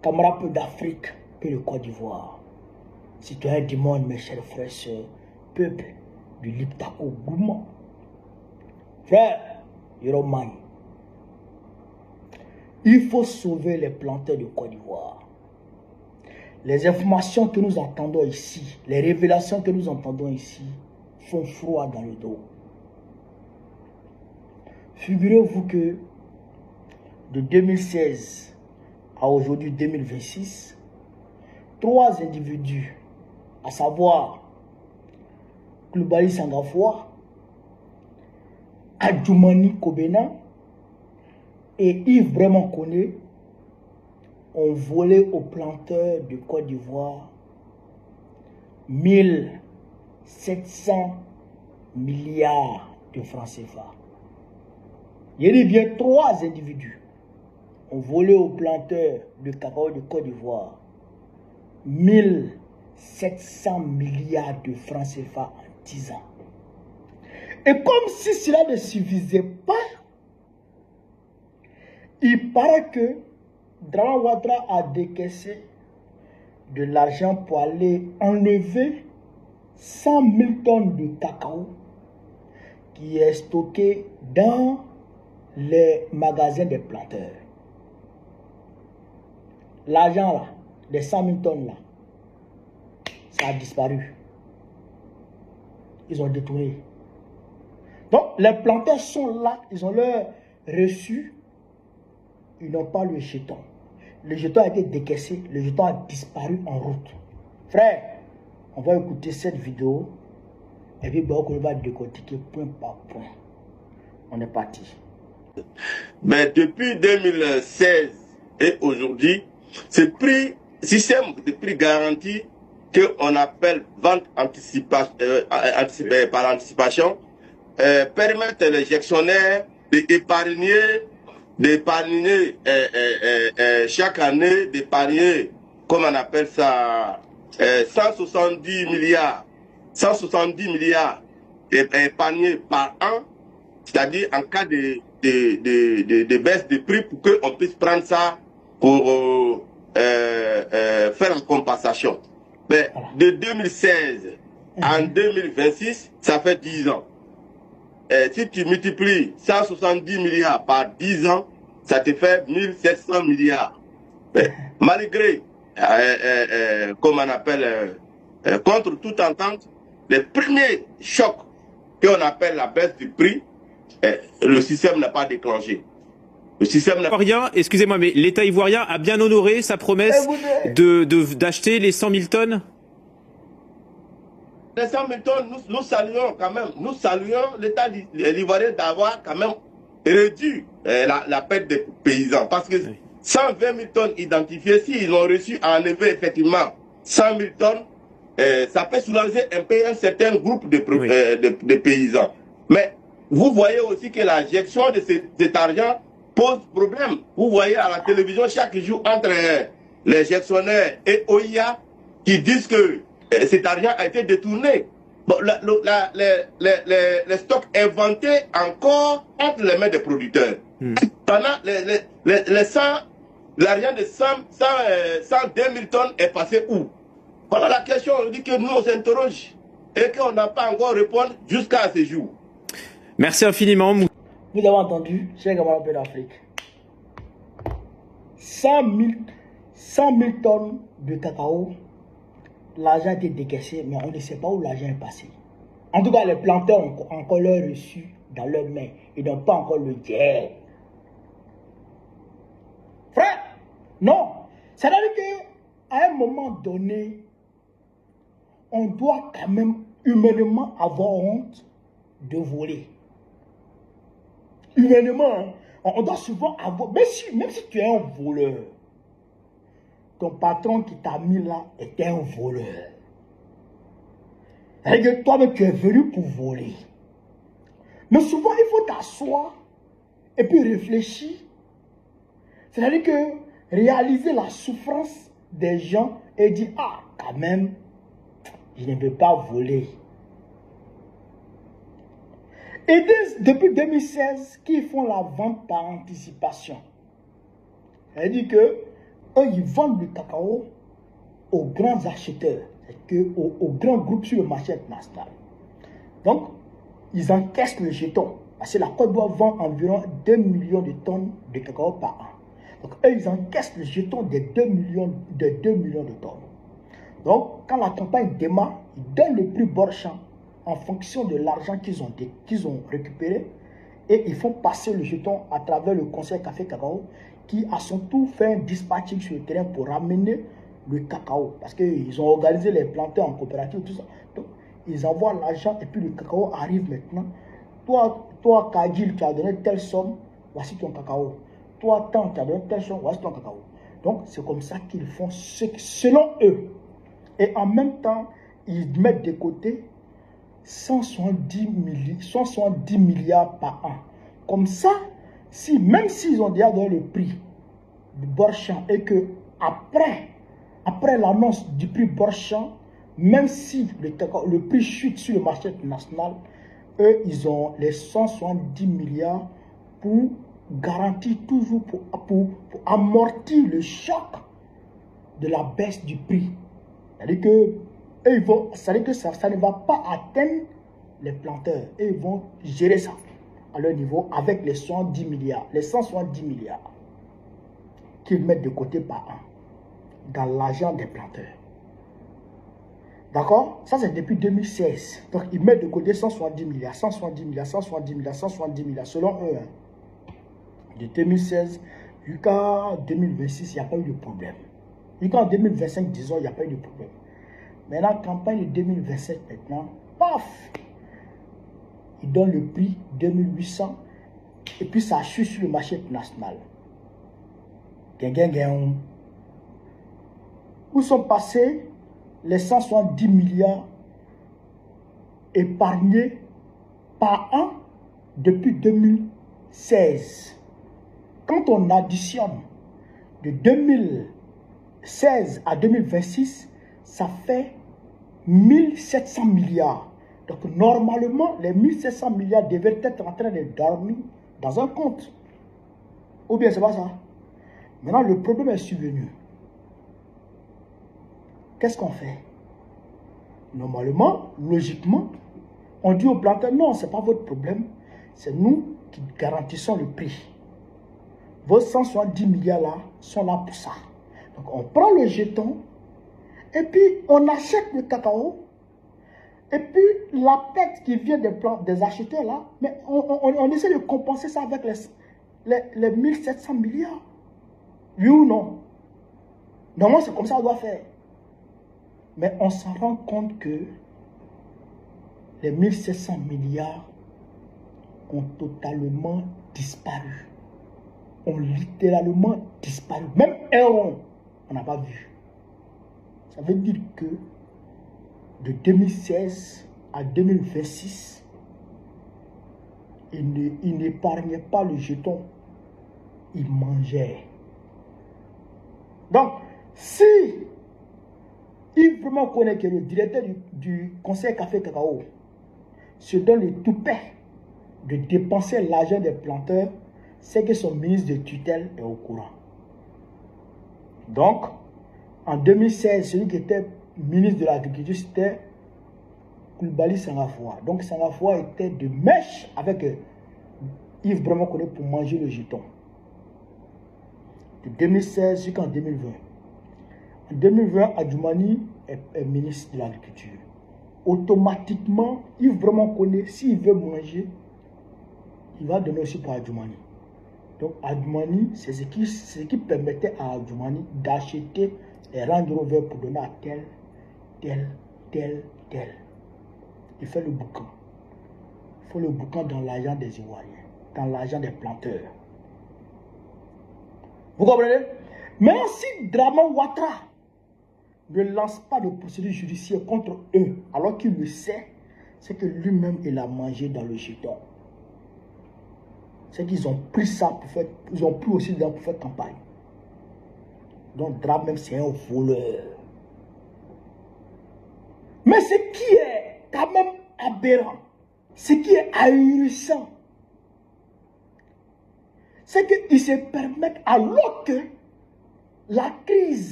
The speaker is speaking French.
camarades peu d'Afrique, peu de Côte d'Ivoire. Citoyens du monde, mes chers frères et sœurs, peuple du Liptako Gouma. Frère, Yoroman, il faut sauver les planteurs de Côte d'Ivoire. Les informations que nous entendons ici, les révélations que nous entendons ici, font froid dans le dos. Figurez-vous que de 2016 à aujourd'hui 2026, 3 individus, à savoir Koulibaly Sangafoua, Adjoumani Kobena et Yves Vraiment Koné, ont volé aux planteurs de Côte d'Ivoire 1700 milliards de francs CFA. Il y a bien 3 individus ont volé aux planteurs de cacao de Côte d'Ivoire 1700 milliards de francs CFA en 10 ans. Et comme si cela ne suffisait pas, il paraît que Draman Ouattara a décaissé de l'argent pour aller enlever 100 000 tonnes de cacao qui est stocké dans les magasins des planteurs. L'argent là, les 100 000 tonnes là, ça a disparu. Ils ont détourné. Donc les planteurs sont là, ils ont leur reçu, ils n'ont pas le jeton. Le jeton a été décaissé, le jeton a disparu en route. Frère, on va écouter cette vidéo et puis on va décortiquer point par point. On est parti. Mais depuis 2016 et aujourd'hui, ce prix, système de prix garanti qu'on appelle vente par anticipation permettent les gestionnaires d'épargner chaque année, d'épargner, comme on appelle ça, 170 milliards épargnés par an, c'est-à-dire en cas de baisse de prix pour qu'on puisse prendre ça pour faire la compensation. Mais de 2016 en 2026, ça fait 10 ans. Si tu multiplies 170 milliards par 10 ans, ça te fait 1700 milliards. Mais malgré, comme on appelle, contre toute entente, les premiers chocs qu'on appelle la baisse du prix, le système n'a pas déclenché. Le système n'a pas... Excusez-moi, mais l'État ivoirien a bien honoré sa promesse d'acheter les 100 000 tonnes. Les 100 000 tonnes, nous saluons quand même. Nous saluons l'État ivoirien d'avoir quand même réduit la perte des paysans. Parce que 120 000 tonnes identifiées, s'ils ont reçu à enlever effectivement 100 000 tonnes, ça peut soulager un peu un certain groupe de paysans. Mais vous voyez aussi que la gestion de cet argent pose problème. Vous voyez à la télévision chaque jour entre les gestionnaires et OIA qui disent que cet argent a été détourné. Bon, les stocks inventés encore entre les mains des producteurs. Pendant l'argent de 102 000 tonnes est passé où? Voilà la question, on dit que nous on s'interroge et qu'on n'a pas encore répondu jusqu'à ce jour. Merci infiniment. Vous avez entendu, chers camarades d'Afrique, 100 000 tonnes de cacao, l'argent a été décaissé, mais on ne sait pas où l'argent est passé. En tout cas, les planteurs ont encore leur reçu dans leurs mains. Ils n'ont pas encore le guerre. Frère, non. C'est-à-dire qu'à un moment donné, on doit quand même humainement avoir honte de voler. Humainement, on doit souvent avoir... Même si tu es un voleur, ton patron qui t'a mis là était un voleur. C'est-à-dire que toi-même, tu es venu pour voler. Mais souvent, il faut t'asseoir et puis réfléchir. C'est-à-dire que réaliser la souffrance des gens et dire, ah, quand même, je ne peux pas voler. Et depuis 2016, qui font la vente par anticipation. C'est-à-dire que eux, ils vendent le cacao aux grands acheteurs, aux grands groupes sur le marché international. Donc, ils encaissent le jeton. Parce que la Côte d'Ivoire vend environ 2 millions de tonnes de cacao par an. Donc, eux, ils encaissent le jeton de 2 millions de tonnes. Donc, quand la campagne démarre, ils donnent le prix Borchamp en fonction de l'argent qu'ils ont récupéré. Et ils font passer le jeton à travers le conseil Café Cacao qui, à son tour, fait un dispatching sur le terrain pour ramener le cacao. Parce qu'ils ont organisé les planteurs en coopérative, tout ça. Donc, ils envoient l'argent et puis le cacao arrive maintenant. Toi, Kajil, tu as donné telle somme, voici ton cacao. Toi, tant, tu as donné telle somme, voici ton cacao. Donc, c'est comme ça qu'ils font selon eux. Et en même temps, ils mettent de côté 170 milliards par an. Comme ça, même s'ils ont déjà donné le prix de Borchamp et que après l'annonce du prix Borchamp, même si le prix chute sur le marché international, eux, ils ont les 170 milliards pour garantir toujours, pour amortir le choc de la baisse du prix. C'est-à-dire que ça ne va pas atteindre les planteurs. Et ils vont gérer ça à leur niveau avec les 170 milliards qu'ils mettent de côté par an dans l'argent des planteurs. D'accord? Ça, c'est depuis 2016. Donc, ils mettent de côté 170 milliards, 170 milliards, 170 milliards, 170 milliards, selon eux. De 2016 jusqu'à 2026, il n'y a pas eu de problème. Jusqu'en 2025, disons, il n'y a pas eu de problème. Maintenant, campagne de 2027, maintenant, paf! Ils donnent le prix 2800 et puis ça chute sur le marché national. Où sont passés les 170 milliards épargnés par an depuis 2016? Quand on additionne de 2016 à 2026, ça fait 1700 milliards. Donc normalement, les 1700 milliards devaient être en train de dormir dans un compte. Ou bien c'est pas ça. Maintenant, le problème est survenu. Qu'est-ce qu'on fait? Normalement, logiquement, on dit aux planteurs, non, ce n'est pas votre problème. C'est nous qui garantissons le prix. Vos 170 milliards là sont là pour ça. Donc on prend le jeton et puis on achète le cacao. Et puis la perte qui vient des acheteurs là, mais on essaie de compenser ça avec les 1700 milliards. Oui ou non? Normalement c'est comme ça qu'on doit faire. Mais on s'en rend compte que les 1700 milliards ont totalement disparu. Ont littéralement disparu. Même un rond, on n'a pas vu. Ça veut dire que de 2016 à 2026, il n'épargnait pas le jeton. Il mangeait. Donc, si il vraiment connaît que le directeur du conseil Café Cacao se donne le toupet de dépenser l'argent des planteurs, c'est que son ministre de tutelle est au courant. Donc, en 2016, celui qui était ministre de l'Agriculture, c'était Koulibaly Senghor. Donc, Senghor était de mèche avec Yves Brahma Koné pour manger le jeton. De 2016 jusqu'en 2020. En 2020, Adjoumani est ministre de l'Agriculture. Automatiquement, Yves Brahma Koné, s'il veut manger, il va donner aussi pour Adjoumani. Donc, Adjoumani, c'est ce qui permettait à Adjoumani d'acheter les Range Rover pour donner à tel. Il fait le boucan. Il faut le boucan dans l'argent des Ivoiriens, dans l'argent des planteurs. Vous comprenez? Mais si Draman Ouattara ne lance pas de procédure judiciaire contre eux, alors qu'il le sait, c'est que lui-même, il a mangé dans le jeton. C'est qu'ils ont pris ça pour faire, ils ont pris aussi dedans pour faire campagne. Donc Dram même c'est un voleur. Mais ce qui est quand même aberrant, ce qui est ahurissant, c'est qu'ils se permettent, alors que La crise